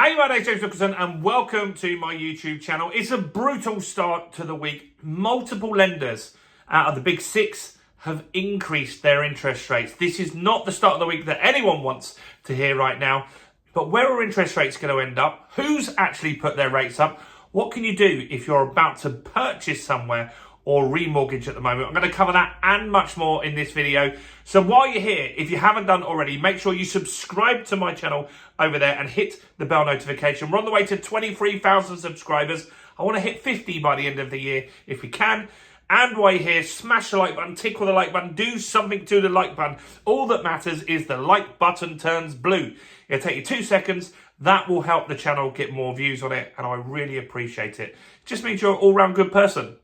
Hey, my name's James Wilkinson and welcome to my YouTube channel. It's a brutal start to the week. Multiple lenders out of the big six have increased their interest rates. This is not the start of the week that anyone wants to hear right now. But where are interest rates going to end up? Who's actually put their rates up? What can you do if you're about to purchase somewhere or remortgage at the moment? I'm going to cover that and much more in this video. So while you're here, if you haven't done already, make sure you subscribe to my channel over there and hit the bell notification. We're on the way to 23,000 subscribers. I want to hit 50 by the end of the year if we can. And while you're here, smash the like button, tickle the like button, do something to the like button. All that matters is the like button turns blue. It'll take you 2 seconds. That will help the channel get more views on it, and I really appreciate it. Just means you're an all-round good person.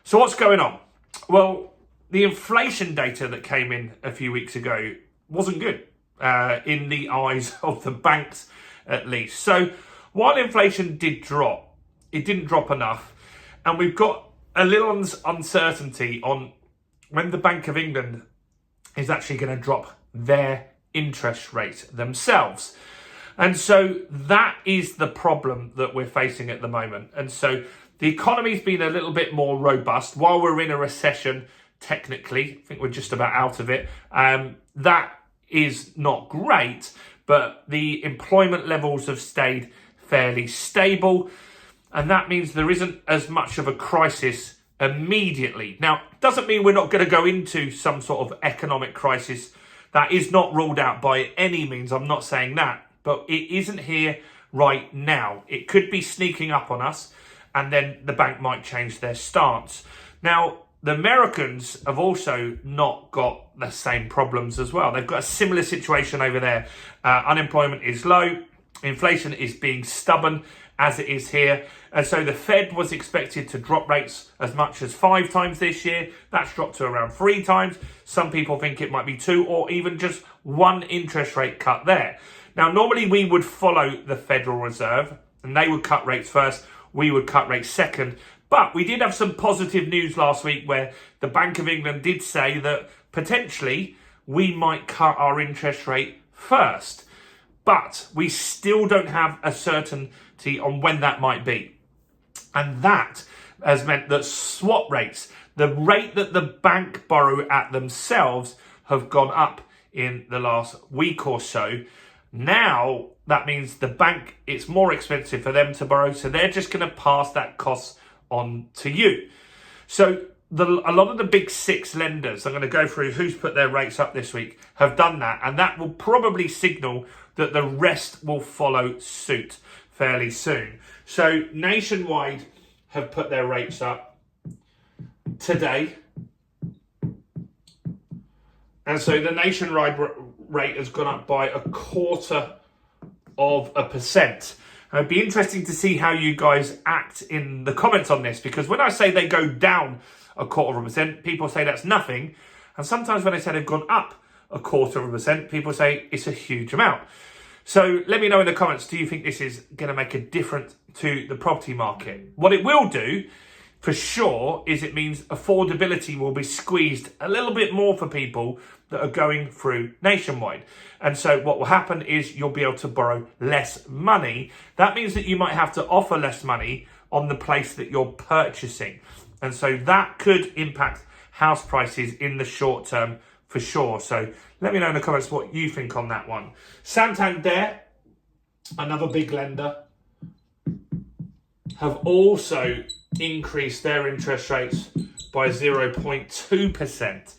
So what's going on? Well, the inflation data that came in a few weeks ago wasn't good in the eyes of the banks, at least. So while inflation did drop, it didn't drop enough. And we've got a little uncertainty on when the Bank of England is actually going to drop their interest rate themselves. And so that is the problem that we're facing at the moment. And so the economy's been a little bit more robust while we're in a recession. Technically, I think we're just about out of it. That is not great, but the employment levels have stayed fairly stable. And that means there isn't as much of a crisis immediately. Now, doesn't mean we're not going to go into some sort of economic crisis. That is not ruled out by any means. I'm not saying that. But it isn't here right now. It could be sneaking up on us, and then the bank might change their stance. Now, the Americans have also not got the same problems as well. They've got a similar situation over there. Unemployment is low. Inflation is being stubborn, as it is here. And so the Fed was expected to drop rates as much as 5 times this year. That's dropped to around 3 times. Some people think it might be 2 or even just 1 interest rate cut there. Now, normally we would follow the Federal Reserve and they would cut rates first. We would cut rates second. But we did have some positive news last week where the Bank of England did say that potentially we might cut our interest rate first. But we still don't have a certainty on when that might be. And that has meant that swap rates, the rate that the bank borrow at themselves, have gone up in the last week or so. Now, that means the bank, it's more expensive for them to borrow, so they're just going to pass that cost on to you. So a lot of the big six lenders, I'm going to go through who's put their rates up this week, have done that, and that will probably signal that the rest will follow suit fairly soon. So Nationwide have put their rates up today. And so the Nationwide rate has gone up by 0.25%. It'd be interesting to see how you guys act in the comments on this, because when I say they go down 0.25%, people say that's nothing. And sometimes when I say they've gone up 0.25%, people say it's a huge amount. So let me know in the comments, do you think this is going to make a difference to the property market? What it will do, for sure, is it means affordability will be squeezed a little bit more for people that are going through Nationwide. And so what will happen is you'll be able to borrow less money. That means that you might have to offer less money on the place that you're purchasing. And so that could impact house prices in the short term for sure. So let me know in the comments what you think on that one. Santander, another big lender, have also increased their interest rates by 0.2%.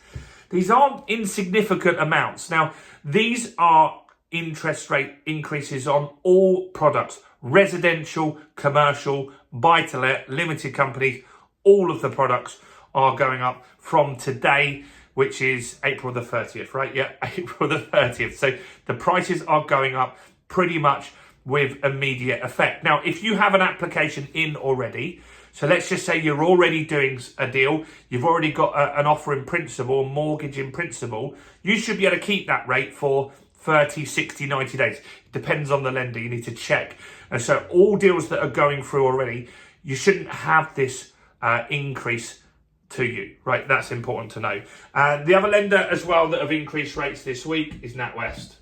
These aren't insignificant amounts. Now, these are interest rate increases on all products, residential, commercial, buy-to-let, limited companies. All of the products are going up from today, which is April the 30th, right? Yeah, April the 30th. So the prices are going up pretty much with immediate effect. Now, if you have an application in already, so let's just say you're already doing a deal, you've already got an offer in principle, a mortgage in principle, you should be able to keep that rate for 30, 60, 90 days. It depends on the lender, you need to check. And so all deals that are going through already, you shouldn't have this increase to you, right? That's important to know. And the other lender as well that have increased rates this week is NatWest.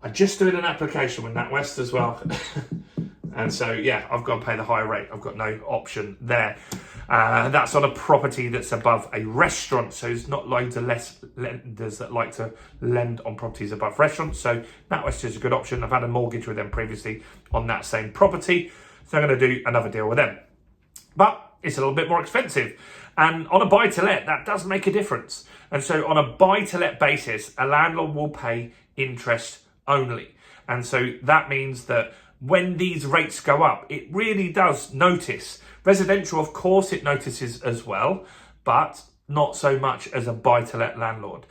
I'm just doing an application with NatWest as well. And so, yeah, I've got to pay the higher rate. I've got no option there. That's on a property that's above a restaurant. So there's not loads of less lenders that like to lend on properties above restaurants. So NatWest is a good option. I've had a mortgage with them previously on that same property. So I'm going to do another deal with them. But it's a little bit more expensive. And on a buy-to-let, that does make a difference. And so on a buy-to-let basis, a landlord will pay interest only. And so that means that when these rates go up, it really does notice. Residential, of course, it notices as well, but not so much as a buy-to-let landlord.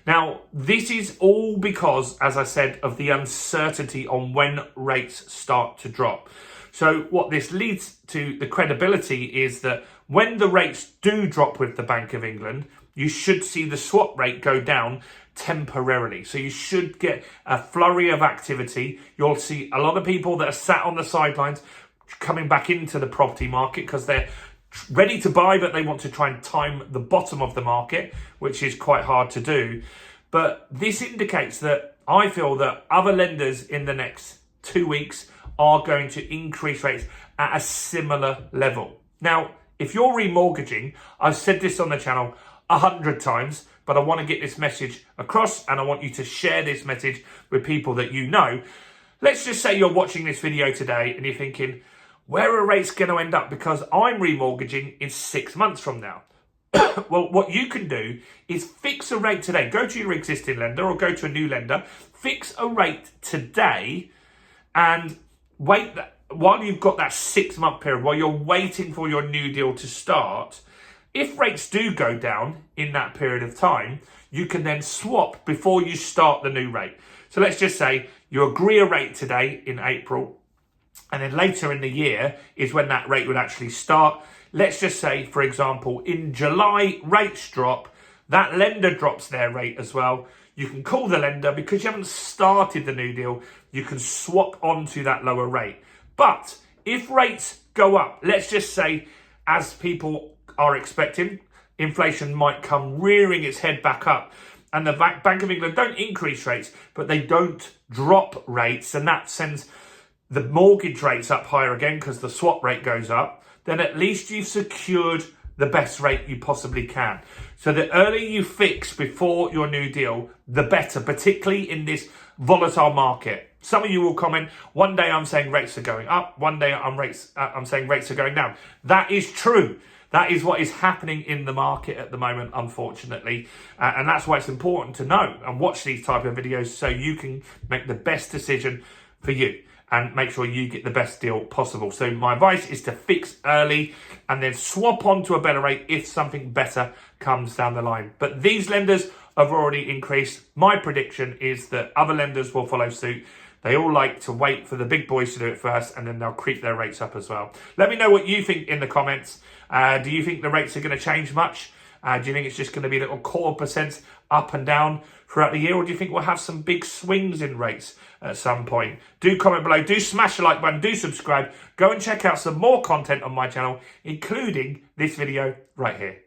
Now, this is all because, as I said, of the uncertainty on when rates start to drop. So what this leads to, the credibility, is that when the rates do drop with the Bank of England, you should see the swap rate go down temporarily. So you should get a flurry of activity. You'll see a lot of people that are sat on the sidelines coming back into the property market because they're ready to buy, but they want to try and time the bottom of the market, which is quite hard to do. But this indicates that I feel that other lenders in the next 2 weeks are going to increase rates at a similar level. Now, if you're remortgaging, I've said this on the channel 100 times, but I want to get this message across and I want you to share this message with people that you know. Let's just say you're watching this video today and you're thinking, where are rates going to end up? Because I'm remortgaging in 6 months from now. Well, what you can do is fix a rate today. Go to your existing lender or go to a new lender, fix a rate today and wait while you've got that 6 month period, while you're waiting for your new deal to start. If rates do go down in that period of time, you can then swap before you start the new rate. So let's just say you agree a rate today in April, and then later in the year is when that rate would actually start. Let's just say, for example, in July, rates drop, that lender drops their rate as well. You can call the lender because you haven't started the new deal. You can swap onto that lower rate. But if rates go up, let's just say, as people are expecting, inflation might come rearing its head back up, and the Bank of England don't increase rates, but they don't drop rates, and that sends the mortgage rates up higher again because the swap rate goes up, then at least you've secured the best rate you possibly can. So the earlier you fix before your new deal, the better, particularly in this volatile market. Some of you will comment, one day I'm saying rates are going up, one day I'm saying rates are going down. That is true. That is what is happening in the market at the moment, unfortunately. And that's why it's important to know and watch these type of videos so you can make the best decision for you and make sure you get the best deal possible. So my advice is to fix early and then swap on to a better rate if something better comes down the line. But these lenders have already increased. My prediction is that other lenders will follow suit. They all like to wait for the big boys to do it first, and then they'll creep their rates up as well. Let me know what you think in the comments. Do you think the rates are going to change much? Do you think it's just going to be a little quarter percent up and down throughout the year? Or do you think we'll have some big swings in rates at some point? Do comment below. Do smash the like button. Do subscribe. Go and check out some more content on my channel, including this video right here.